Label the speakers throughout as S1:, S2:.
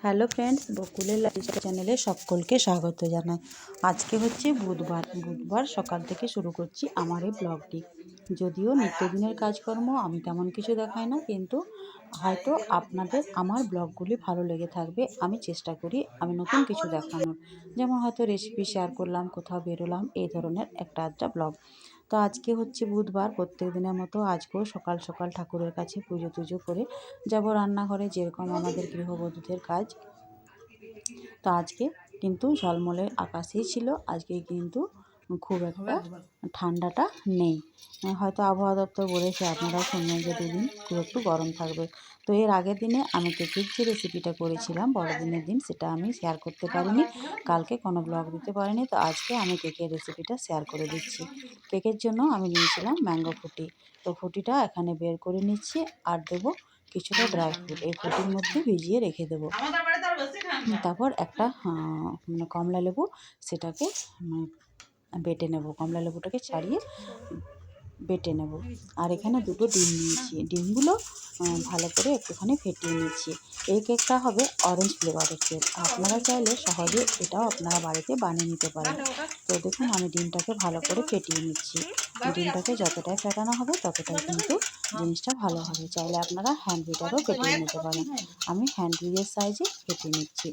S1: Hello friends, বকুলের lifestyle চ্যানেলে সকলকে স্বাগত জানাই। আজকে হচ্ছে বুধবার সকাল থেকে শুরু করছি আমার এই ব্লগটি। যদিও নিত্যদিনের কাজকর্ম আমি তেমন কিছু দেখাই না, কিন্তু হয়তো আপনাদের আমার ব্লগগুলি ভালো লেগে থাকবে। আমি চেষ্টা করি আমি নতুন কিছু দেখানোর, যেমন হয়তো রেসিপি শেয়ার করলাম, কোথাও বেরোলাম, এই ধরনের একটা আধটা ব্লগ। তো আজকে হচ্ছে বুধবার, প্রত্যেক দিনের মতো আজকেও সকাল সকাল ঠাকুরের কাছে পুজো টুজো করে যাব রান্নাঘরে, যেরকম আমাদের গৃহবধূদের কাজ। তো আজকে কিন্তু ঝলমলে আকাশেই ছিল, আজকে কিন্তু খুব একটা ঠান্ডাটা নেই। হয়তো আবহাওয়া দপ্তর বলেছে আপনারা শুনবেন যে দুদিন খুব একটু গরম থাকবে। তো এর আগের দিনে আমি কেকের যে রেসিপিটা করেছিলাম বড়দিনের দিন, সেটা আমি শেয়ার করতে পারিনি, কালকে কোনো ব্লগ দিতে পারিনি। তো আজকে আমি কেকের রেসিপিটা শেয়ার করে দিচ্ছি। কেকের জন্য আমি নিয়েছিলাম ম্যাঙ্গো ফুটি। তো ফুটিটা এখানে বের করে নিচ্ছি, আর দেবো কিছুটা ড্রাই ফ্রুট এই ফুটির মধ্যে ভিজিয়ে রেখে দেবো। তারপর একটা মানে কমলা লেবু, সেটাকে বেটে নেব, কমলা লেবুটাকে ছাড়িয়ে বেটে নেব। আর এখানে দুটো ডিম নিয়েছি, ডিমগুলো ভালো করে একটুখানি ফেটিয়ে নিচ্ছি। এই কেকটা হবে অরেঞ্জ ফ্লেভারের কেক। আপনারা চাইলে সহজে এটাও আপনারা বাড়িতে বানিয়ে নিতে পারেন। তো দেখুন আমি ডিমটাকে ভালো করে ফেটিয়ে নিচ্ছি। ডিমটাকে যতটাই ফেটানো হবে ততটাই কিন্তু জিনিসটা ভালো হবে। চাইলে আপনারা হ্যান্ড বিটারও ফেটিয়ে নিতে পারেন। আমি হ্যান্ড বিটারের সাইজে ফেটিয়ে নিচ্ছি।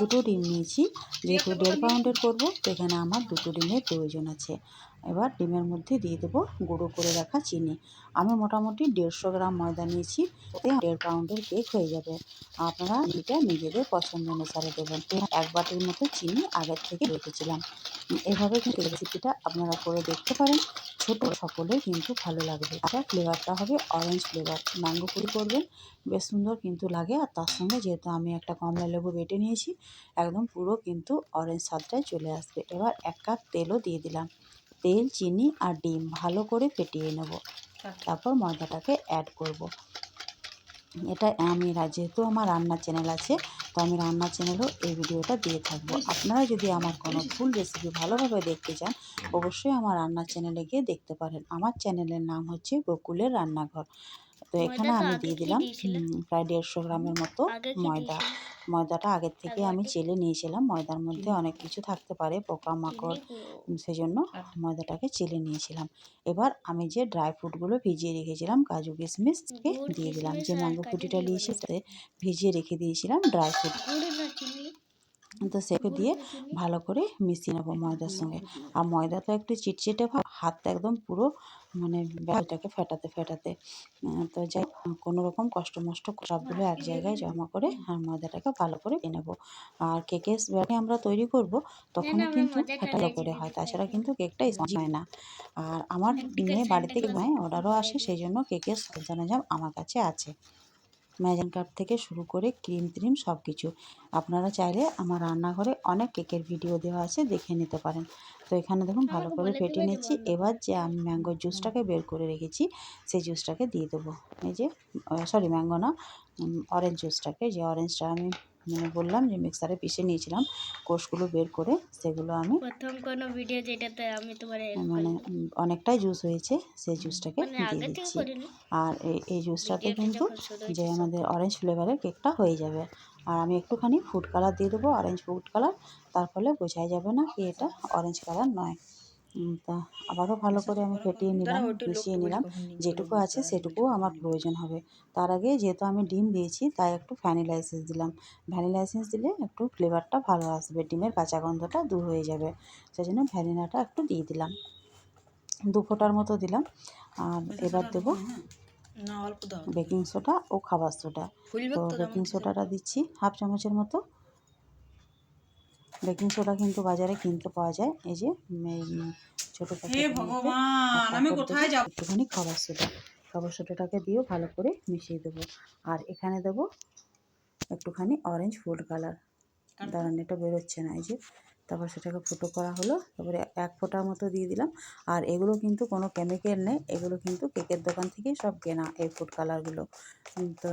S1: দুটো ডিম নিয়েছি, যেহেতু 1.5 পাউন্ডের করবো, তো এখানে আমার দুটো ডিমের প্রয়োজন আছে। এবার ডিমের মধ্যে দিয়ে দেবো গুঁড়ো করে রাখা চিনি। আমি মোটামুটি 150 গ্রাম ময়দা নিয়েছি, তাতে 1.5 পাউন্ডের কেক হয়ে যাবে। আপনারা এটা নিজেদের পছন্দ অনুসারে দেবেন। 1 বাটির মতো চিনি আগের থেকে রেখেছিলাম। এভাবে কিন্তু রেসিপিটা আপনারা করে দেখতে পারেন, ছোট সকলের কিন্তু ভালো লাগবে। আর ফ্লেভারটা হবে অরেঞ্জ ফ্লেভার, ম্যাঙ্গো পুরি করবেন, বেশ সুন্দর কিন্তু লাগে। আর তার সঙ্গে যেহেতু আমি একটা কমলা লেবু বেটে নিয়েছি, একদম পুরো কিন্তু অরেঞ্জ স্বাদটাই চলে আসবে। এবার 1 কাপ তেলও দিয়ে দিলাম। তেল, চিনি আর ডিম ভালো করে ফেটিয়ে নেব, তারপর ময়দাটাকে অ্যাড করব। এটা আমি যেহেতু আমার রান্নার চ্যানেল আছে, তো আমি রান্নার চ্যানেলেও এই ভিডিওটা দিয়ে থাকবো। আপনারা যদি আমার কোনো ফুল রেসিপি ভালোভাবে দেখতে চান, অবশ্যই আমার রান্নার চ্যানেলে গিয়ে দেখতে পারেন। আমার চ্যানেলের নাম হচ্ছে বকুলের রান্নাঘর। তো এখানে আমি দিয়ে দিলাম প্রায় 150 গ্রামের মতো ময়দা। ময়দাটা আগের থেকে আমি চেলে নিয়েছিলাম, ময়দার মধ্যে অনেক কিছু থাকতে পারে, পোকামাকড়, সেজন্য ময়দাটাকে চেলে নিয়েছিলাম। এবার আমি যে ড্রাই ফ্রুটগুলো ভিজিয়ে রেখেছিলাম, কাজু কিশমিশকে দিয়ে দিলাম। যে ম্যাঙ্গো ফুটিটা নিয়েছি তাতে ভিজিয়ে রেখে দিয়েছিলাম ড্রাই ফ্রুট, তো সেকে দিয়ে ভালো করে মিশিয়ে নেবো ময়দার সঙ্গে। আর ময়দা তো একটু চিটচিটে ভাব, হাতটা একদম পুরো মানে এটাকে ফেটাতে তো যাই কোনো রকম কষ্ট মষ্ট সবগুলো এক জায়গায় জমা করে আর ময়দাটাকে ভালো করে দিয়ে নেবো। আর কেকের ব্যাটারি আমরা তৈরি করব তখনই কিন্তু ফেটালো করে হয়, তাছাড়া কিন্তু কেকটা স্পঞ্জ হয় না। আর আমার মেয়ে বাড়িতে কেক নয়, অর্ডারও আসে, সেই জন্য কেকের সরঞ্জাম আমার কাছে আছে। ম্যাজিক কাপ থেকে শুরু করে ক্রিম ট্রিম সব কিছু। আপনারা চাইলে আমার রান্নাঘরে অনেক কেকের ভিডিও দেওয়া আছে, দেখে নিতে পারেন। তো এখানে দেখুন ভালো করে ফেটে নিচ্ছি। এবার যে আমি ম্যাঙ্গোর জুসটাকে বের করে রেখেছি, সেই জুসটাকে দিয়ে দেবো। এই যে সরি, ম্যাঙ্গো না, অরেঞ্জ জুসটাকে, যে অরেঞ্জটা আমি বললাম যে মিক্সারে পিষে নিয়েছিলাম, কোষগুলো বের করে সেগুলো আমি
S2: প্রথম কোনো ভিডিও যেটাতে আমি তোমার
S1: মানে অনেকটাই জুস হয়েছে, সেই জুসটাকে
S2: মানে
S1: দিয়ে
S2: আগে থেকে
S1: দিচ্ছি।
S2: করিনি,
S1: আর এই জুসটাতে
S2: ভিডিওটা
S1: কিন্তু
S2: যখন শুরু
S1: যে
S2: হয়েছে
S1: আমাদের অরেঞ্জ ফ্লেভারের কেকটা হয়ে যাবে। আর আমি একটুখানি ফুড কালার দিয়ে দেবো, অরেঞ্জ ফুড কালার, তার ফলে বোঝাই যাবে না কি এটা অরেঞ্জ কালার নয়। তা আবারও ভালো করে আমি ফেটিয়ে নিলাম, মিশিয়ে নিলাম। যেটুকু আছে সেটুকুও আমার প্রয়োজন হবে। তার আগে যেহেতু আমি ডিম দিয়েছি, তাই একটু ভ্যানিলা এসেন্স দিলাম। ভ্যানিলা এসেন্স দিলে একটু ফ্লেভারটা ভালো আসবে, ডিমের কাঁচা গন্ধটা দূর হয়ে যাবে, সেই জন্য ভ্যানিলাটা একটু দিয়ে দিলাম, 2 ফোঁটার মতো দিলাম। আর এবার দেবো বেকিং সোডা ও খাবার সোডা। তো বেকিং সোডাটা দিচ্ছি 1/2 চামচের মতো। বেকিং সোডা কিন্তু বাজারে কিনতে পাওয়া যায়, এই যে ছোটো প্যাকেটের মধ্যে। একটুখানি খাবার সোডাটাকে দিয়েও ভালো করে মিশিয়ে দেবো। আর এখানে দেবো একটুখানি অরেঞ্জ ফুড কালার, দাঁড়ান এটা বেরোচ্ছে না, এই যে। তারপর সেটাকে ফুটো করা হলো, তারপরে 1 ফোঁটার মতো দিয়ে দিলাম। আর এগুলো কিন্তু কোনো কেমিক্যাল নেই, এগুলো কিন্তু কেকের দোকান থেকেই সব কেনা এই ফুড কালারগুলো। তো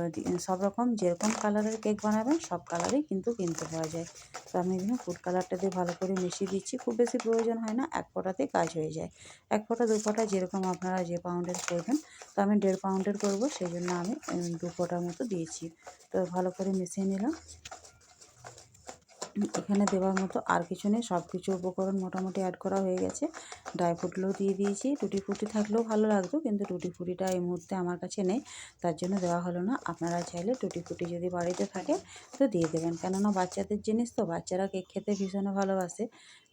S1: সব রকম যেরকম কালারের কেক বানাবেন সব কালারই কিন্তু কিনতে পাওয়া যায়। তো আমি এখানে ফুড কালারটা দিয়ে ভালো করে মিশিয়ে দিচ্ছি, খুব বেশি প্রয়োজন হয় না, 1 ফোঁটাতেই কাজ হয়ে যায়। 1 ফোঁটা 2 ফোঁটা যেরকম আপনারা যে পাউন্ডের করবেন, তো আমি 1.5 পাউন্ডের করবো, সেই জন্য আমি 2 ফোঁটার মতো দিয়েছি। তো ভালো করে মিশিয়ে নিলাম। এখানে দেওয়ার মতো আর কিছু নেই, সব কিছু উপকরণ মোটামুটি অ্যাড করা হয়ে গেছে। ড্রাই ফ্রুটগুলোও দিয়ে দিয়েছি, টুটি ফ্রুটি থাকলেও ভালো লাগতো, কিন্তু টুটি ফ্রুটিটা এই মুহূর্তে আমার কাছে নেই, তার জন্য দেওয়া হলো না। আপনারা চাইলে টুটি ফ্রুটি যদি বাড়িতে থাকে তো দিয়ে দেবেন, কেননা বাচ্চাদের জিনিস তো, বাচ্চারা কেক খেতে ভীষণ ভালোবাসে।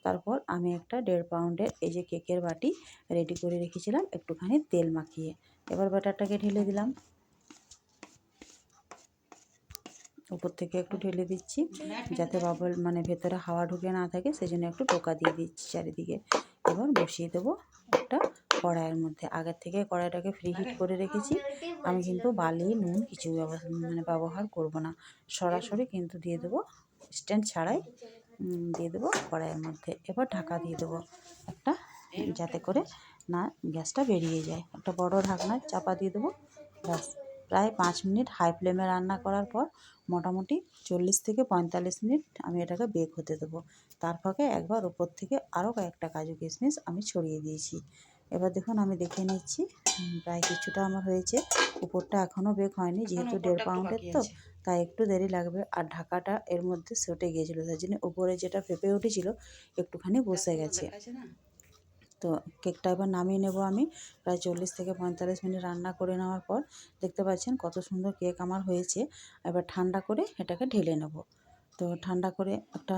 S1: তারপর আমি একটা 1.5 পাউন্ডের এই যে কেকের বাটি রেডি করে রেখেছিলাম একটুখানি তেল মাখিয়ে, এবার ব্যাটারটাকে ঢেলে দিলাম। উপর থেকে একটু ঢেলে দিচ্ছি যাতে বাবল মানে ভেতরে হাওয়া ঢুকে না থাকে, সেই জন্য একটু টোকা দিয়ে দিচ্ছি চারিদিকে। এবার বসিয়ে দেবো একটা কড়াইয়ের মধ্যে। আগের থেকে কড়াইটাকে ফ্রি হিট করে রেখেছি। আমি কিন্তু বালি নুন কিছু ব্যবহার করব না, সরাসরি কিন্তু দিয়ে দেবো স্ট্যান্ড ছাড়াই দিয়ে দেবো কড়াইয়ের মধ্যে। এবার ঢাকা দিয়ে দেবো একটা, যাতে করে না গ্যাসটা বেরিয়ে যায়। একটা বড় ঢাকনা চাপা দিয়ে দেবো। ব্যাস, প্রায় 5 মিনিট হাই ফ্লেমে রান্না করার পর মোটামুটি 40 থেকে 45 মিনিট আমি এটাকে বেক হতে দেবো। তার ফাঁকে একবার ওপর থেকে আরও কয়েকটা কাজু কিশমিশ আমি ছড়িয়ে দিয়েছি। এবার দেখুন আমি দেখে নিচ্ছি, প্রায় কিছুটা আমার হয়েছে। উপরটা এখনও বেক হয়নি, যেহেতু 1.5 পাউন্ডের তো তাই একটু দেরি লাগবে। আর ঢাকাটা এর মধ্যে সটে গিয়েছিলো, তার জন্য উপরে যেটা ফেঁপে উঠেছিল একটুখানি বসে গেছে। তো কেকটা এবার নামিয়ে নেব আমি। প্রায় 40 থেকে 45 মিনিট রান্না করে নেওয়ার পর দেখতে পাচ্ছেন কত সুন্দর কেক আমার হয়েছে। এবার ঠান্ডা করে এটাকে ঢেলে নেব। তো ঠান্ডা করে একটা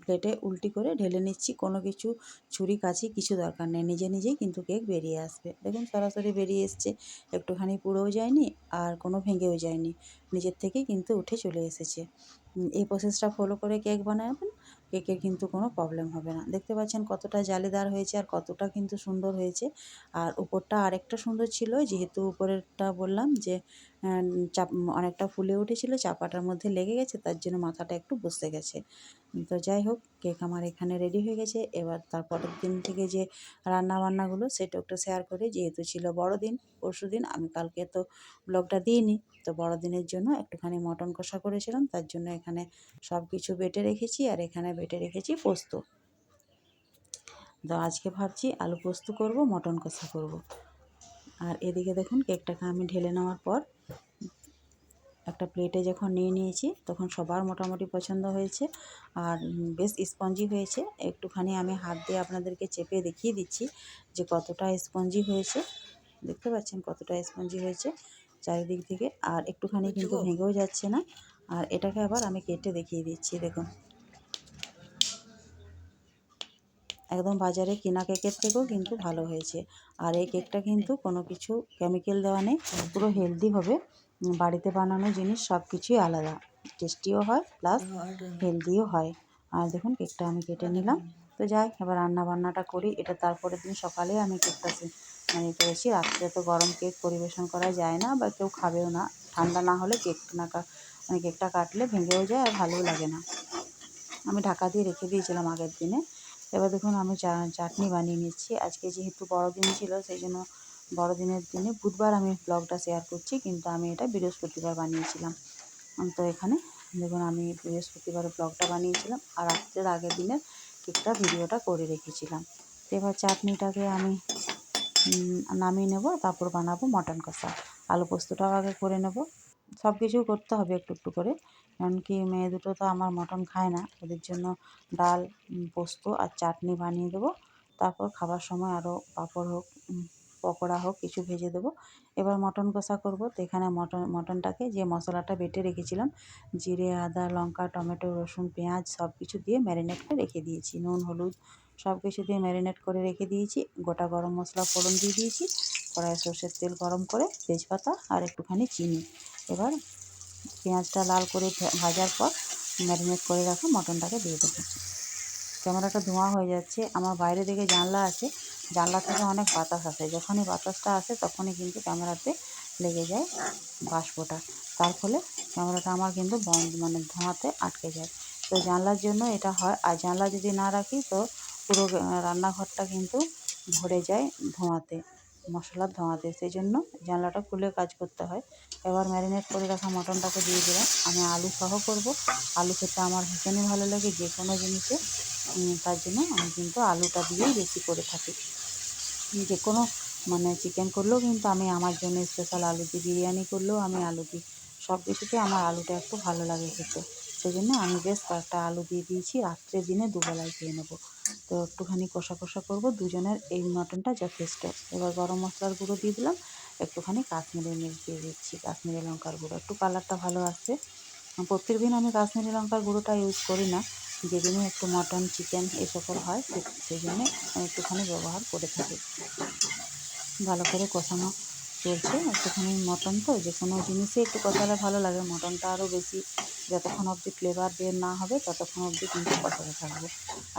S1: প্লেটে উল্টি করে ঢেলে নিচ্ছি। কোনো কিছু ছুরি কাঁচি কিছু দরকার নেই, নিজে নিজেই কিন্তু কেক বেরিয়ে আসবে। দেখুন সরাসরি বেরিয়ে এসছে, একটুখানি পুড়েও যায়নি আর কোনো ভেঙেও যায়নি, নিজের থেকেই কিন্তু উঠে চলে এসেছে। এই প্রসেসটা ফলো করে কেক বানাবেন, কেকের কিন্তু কোনো প্রবলেম হবে না। দেখতে পাচ্ছেন কতটা জালিদার হয়েছে আর কতটা কিন্তু সুন্দর হয়েছে। আর উপরটা আরেকটা সুন্দর ছিল, যেহেতু উপরেরটা বললাম যে অনেকটা ফুলে উঠেছিল, চাপাটার মধ্যে লেগে গেছে, তার জন্য মাথাটা একটু বসে গেছে। তো যাই হোক, কেক আমার এখানে রেডি হয়ে গেছে। এবার তারপরের দিন থেকে যে রান্নাবান্নাগুলো সেটা একটু শেয়ার করি, যেহেতু ছিল বড়দিন পরশুদিন, আমি কালকে তো ব্লগটা দিইনি। তো বড়দিনের জন্য একটুখানি মটন কষা করেছিলাম, তার জন্য এখানে সব কিছু বেটে রেখেছি, আর এখানে বেটে রেখেছি পোস্ত। তো আজকে ভাবছি আলু পোস্ত করব, মটন কষা করব। আর এদিকে দেখুন কেকটাকে আমি ঢেলে নেওয়ার পর একটা প্লেটে যখন নিয়ে নিয়েছি, তখন সবার মোটামুটি পছন্দ হয়েছে আর বেশ স্পঞ্জি হয়েছে। একটুখানি আমি হাত দিয়ে আপনাদেরকে চেপে দেখিয়ে দিচ্ছি যে কতটা স্পঞ্জি হয়েছে। দেখতে পাচ্ছেন কতটা স্পঞ্জি হয়েছে চারিদিক থেকে, আর একটুখানি কিন্তু ভেঙেও যাচ্ছে না। আর এটাকে আবার আমি কেটে দেখিয়ে দিচ্ছি, দেখুন একদম বাজারে কেনা কেকের থেকেও কিন্তু ভালো হয়েছে। আর এই কেকটা কিন্তু কোনো কিছু কেমিক্যাল দেওয়া নেই, পুরো হেলদি হবে। বাড়িতে বানানো জিনিস সব কিছুই আলাদা, টেস্টিও হয় প্লাস হেলদিও হয়। আর দেখুন কেকটা আমি কেটে নিলাম। তো যাই এবার রান্না বান্নাটা করি। এটা তারপরের দিন সকালে আমি কেকটা মানে করেছি। রাত্রে তো গরম কেক পরিবেশন করা যায় না বা কেউ খাবেও না, ঠান্ডা না হলে কেক না মানে কেকটা কাটলে ভেঙেও যায় আর ভালোও লাগে না। আমি ঢাকা দিয়ে রেখে দিয়েছিলাম আগের দিনে। এবার দেখুন আমি চাটনি বানিয়ে নিচ্ছি। আজকে যেহেতু বড়দিন ছিল, সেই জন্য বড়দিনের দিনে বুধবার আমি ব্লগটা শেয়ার করছি, কিন্তু আমি এটা বৃহস্পতিবার বানিয়েছিলাম। তো এখানে দেখুন আমি বৃহস্পতিবার ব্লগটা বানিয়েছিলাম আর রাত্রের আগের দিনের কেকটা ভিডিওটা করে রেখেছিলাম। তো এবার চাটনিটাকে আমি নামিয়ে নেব, তারপর বানাবো মটন কষা। আলু পোস্তটাও আগে করে নেব। সব কিছুই করতে হবে একটু একটু করে, কারণ কি মেয়ে দুটো তো আমার মটন খায় না, ওদের জন্য ডাল, পোস্ত আর চাটনি বানিয়ে দেবো। তারপর খাবার সময় আরও পাঁপড় হোক পকোড়া হোক কিছু ভেজে দেবো। এবার মটন কষা করব। তো এখানে মটনটাকে যে মশলাটা বেটে রেখেছিলাম, জিরে আদা লঙ্কা টমেটো রসুন পেঁয়াজ সব কিছু দিয়ে ম্যারিনেট করে রেখে দিয়েছি, নুন হলুদ সব কিছু দিয়ে ম্যারিনেট করে রেখে দিয়েছি। গোটা গরম মশলা ফোড়ন দিয়ে দিয়েছি, কড়াইয়ে সর্ষের তেল গরম করে তেজপাতা আর একটুখানি চিনি। এবার পেঁয়াজটা লাল করে ভাজার পর ম্যারিনেট করে রাখা মটনটাকে দিয়ে দেবো। ক্যামেরাটা ধোঁয়া হয়ে যাচ্ছে, আমার বাইরে দিকে জানলা আছে, জানলা থেকে অনেক বাতাস আসে, যখনই বাতাসটা আসে তখনই কিন্তু ক্যামেরাতে লেগে যায় বাষ্পটা, তার ফলে ক্যামেরাটা আমার কিন্তু বন্ধ মানে ধোঁয়াতে আটকে যায়। তো জানলার জন্য এটা হয়। আর জানলা যদি না রাখি তো পুরো রান্নাঘরটা কিন্তু ভরে যায় ধোঁয়াতে, মশলার ধোঁয়াতে। সেই জন্য জানলাটা খুলে কাজ করতে হয়। এবার ম্যারিনেট করে রাখা মটনটাকে দিয়ে দিলাম। আমি আলু সহ করব। আলু খেতে আমার ভীষণই ভালো লাগে যে কোনো জিনিসে। তার জন্য আমি কিন্তু আলুটা দিয়েই বেশি করে থাকি। যে কোনো মানে চিকেন করলেও কিন্তু আমি আমার জন্য স্পেশাল আলু দিই, বিরিয়ানি করলেও আমি আলু দিই। সব কিছুতে আমার আলুটা একটু ভালো লাগে খেতে। সেই জন্য আমি বেশ কয়েকটা আলু দিয়ে দিয়েছি। রাত্রে দিনে দুবেলায় খেয়ে নেবো। তো একটুখানি কষা কষা করব, দুজনের এই মটনটা যথেষ্ট। এবার গরম মশলার গুঁড়ো দিয়ে দিলাম, একটুখানি কাশ্মীরি মির্চ দিয়ে দিচ্ছি, কাশ্মীরি লঙ্কার গুঁড়ো, একটু কালারটা ভালো আসবে। প্রত্যেক দিন আমি কাশ্মীরি লঙ্কার গুঁড়োটা ইউজ করি না, যেদিনে একটু মটন চিকেন এ সকল হয় সেই জন্যে একটুখানি ব্যবহার করে থাকি। ভালো করে কষানো চলছে। একটুখানি মটন তো যে কোনো জিনিসে একটু কষালে ভালো লাগে, মটনটা আরও বেশি। যতক্ষণ অবধি ফ্লেভার বের না হবে ততক্ষণ অবধি কিন্তু কষাতে থাকবো।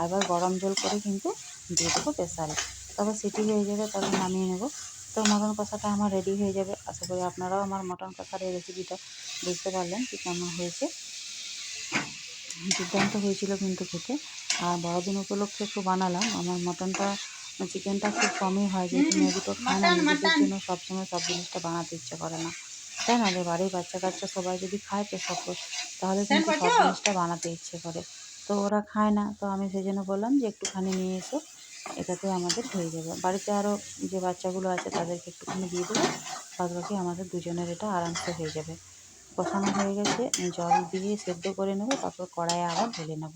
S1: আবার গরম জল করে কিন্তু দিয়ে দেবো প্রেসারে, তবে সিটি হয়ে যাবে, তবে নামিয়ে নেব। তো মটন কষাটা আমার রেডি হয়ে যাবে। আশা করি আপনারাও আমার মটন কষার এই রেসিপিটা বুঝতে পারলেন কি কেমন হয়েছে। দুর্দান্ত হয়েছিল কিন্তু খেতে। আর বড়দিন উপলক্ষে একটু বানালাম। আমার মটনটা চিকেনটা খুব কমই হয়, যেহেতু মেয়ে দুটো খায় না, নিজেদের জন্য সবসময় সব জিনিসটা বানাতে ইচ্ছে করে না, তাই না? যে বাড়ির বাচ্চা কাচ্চা সবাই যদি খায় তো সাপোজ, তাহলে কিন্তু সব জিনিসটা বানাতে ইচ্ছে করে। তো ওরা খায় না, তো আমি সেই জন্য বললাম যে একটুখানি নিয়ে এসো, এটাতে আমাদের হয়ে যাবে। বাড়িতে আরও যে বাচ্চাগুলো আছে তাদেরকে একটুখানি দিয়ে দেবো, বাদ বাকি আমাদের দুজনের এটা আরামসে হয়ে যাবে। কষানো হয়ে গেছে, জল দিয়ে সেদ্ধ করে নেব, তারপর কড়াইয়ে আবার ঢেলে নেব।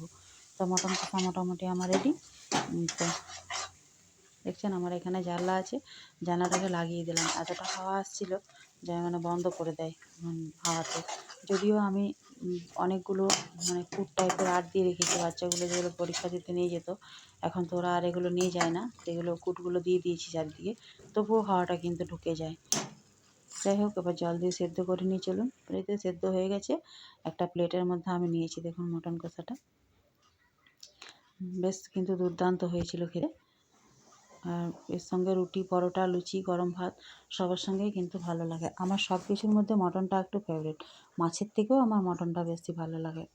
S1: তো মটন কষা মোটামুটি আমার রেডি। তো দেখছেন আমার এখানে জানলা আছে, জানলাটাকে লাগিয়ে দিলাম। এতটা হাওয়া আসছিল যে মানে বন্ধ করে দেয় হাওয়াতে। যদিও আমি অনেকগুলো মানে কুট টাইপের আর্ট দিয়ে রেখেছি, বাচ্চাগুলো যেগুলো পরীক্ষা দিতে নিয়ে যেত, এখন তো ওরা আর এগুলো নিয়ে যায় না, সেগুলো কুটগুলো দিয়ে দিয়েছি চারদিকে, তবুও হাওয়াটা কিন্তু ঢুকে যায়। যাই হোক, এবার জল দিয়ে সেদ্ধ করে নিয়ে চলুন। এতে সেদ্ধ হয়ে গেছে, একটা প্লেটের মধ্যে আমি নিয়েছি। দেখুন মটন কষাটা বেশ কিন্তু দুর্দান্ত হয়েছিল খেতে। আর এর সঙ্গে রুটি, পরোটা, লুচি, গরম ভাত সবার সঙ্গেই কিন্তু ভালো লাগে। আমার সব কিছুর মধ্যে মটনটা একটু ফেভারিট। মাছের থেকেও আমার মটনটা বেশি ভালো লাগে।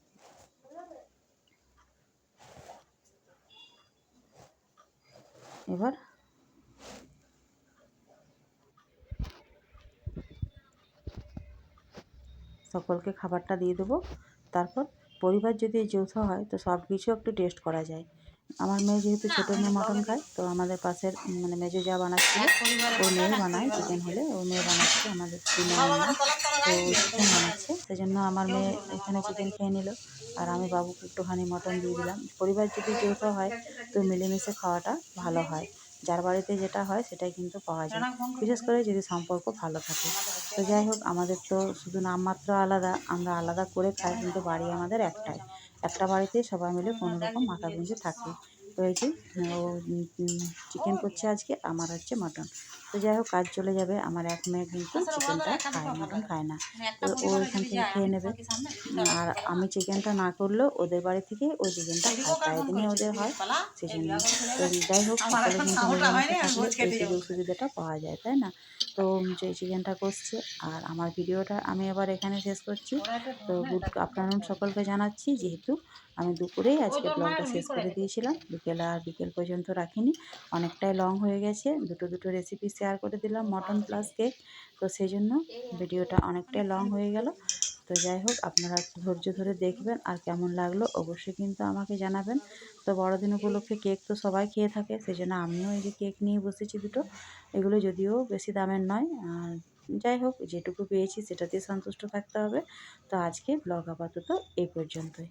S1: এবার সকলকে খাবারটা দিয়ে দেবো। তারপর পরিবার যদি যৌথ হয় তো সব কিছু একটু টেস্ট করা যায়। আমার মেয়ে যেহেতু ছোটো মেয়ে মটন খায়, তো আমাদের পাশের মানে মেজো যা বানাচ্ছিল, ওর মেয়ে বানায় চিকেন হলে, ওর মেয়ে বানাচ্ছে আমাদের চিকেন রান্না। তো ওই চিকেন বানাচ্ছে, সেই জন্য আমার মেয়ে এখানে চিকেন খেয়ে নিল, আর আমি বাবুকে একটুখানি মটন দিয়ে দিলাম। পরিবার যদি যৌথ হয় তো মিলেমিশে খাওয়াটা ভালো হয়। যার বাড়িতে যেটা হয় সেটাই কিন্তু পাওয়া যায়, বিশেষ করে যদি সম্পর্ক ভালো থাকে। তো যাই হোক, আমাদের তো শুধু নামমাত্র আলাদা, আমরা আলাদা করে খাই কিন্তু বাড়ি আমাদের একটাই। একটা বাড়িতেই সবাই মিলে কোনো রকম মাথা গুঁজে থাকি। তো এই যে ও চিকেন করছে আজকে, আমার হচ্ছে মটন। তো যাই হোক, কাজ চলে যাবে। আমার এক মেয়ে কিন্তু চিকেনটা খায়, মটন খায় না। তো ও এখান থেকে খেয়ে নেবে। আর আমি চিকেনটা না করলেও ওদের বাড়ি থেকে ওই চিকেনটা খায়, প্রায় দিনই ওদের হয়, সেই জন্য। তো যাই হোক, সকলে কিন্তু মিলেমিশে থাকলে এই সুযোগ সুবিধাটা পাওয়া যায়, তাই না? তো যে চিকেনটা কষছে, আর আমার ভিডিওটা আমি এবার এখানে শেষ করছি। তো গুড আফটারনুন সকলকে জানাচ্ছি, যেহেতু আমি দুপুরেই আজকে ব্লগটা শেষ করে দিয়েছিলাম, বিকেল পর্যন্ত রাখিনি, অনেকটাই লং হয়ে গেছে। দুটো রেসিপি শেয়ার করে দিলাম, মটন প্লাস কেক। তো সেই জন্য ভিডিওটা অনেকটাই লং হয়ে গেল। তো যাই হোক, আপনারা একটু ধৈর্য ধরে দেখবেন, আর কেমন লাগলো অবশ্যই কিন্তু আমাকে জানাবেন। তো বড়দিন উপলক্ষে কেক তো সবাই খেয়ে থাকে, সেই জন্য আমিও এই যে কেক নিয়ে বসেছি দুটো। এগুলো যদিও বেশি দামের নয়, আর যাই হোক, যেটুকু পেয়েছি সেটাতেই সন্তুষ্ট থাকতে হবে। তো আজকে ব্লগ আপাতত এই পর্যন্তই।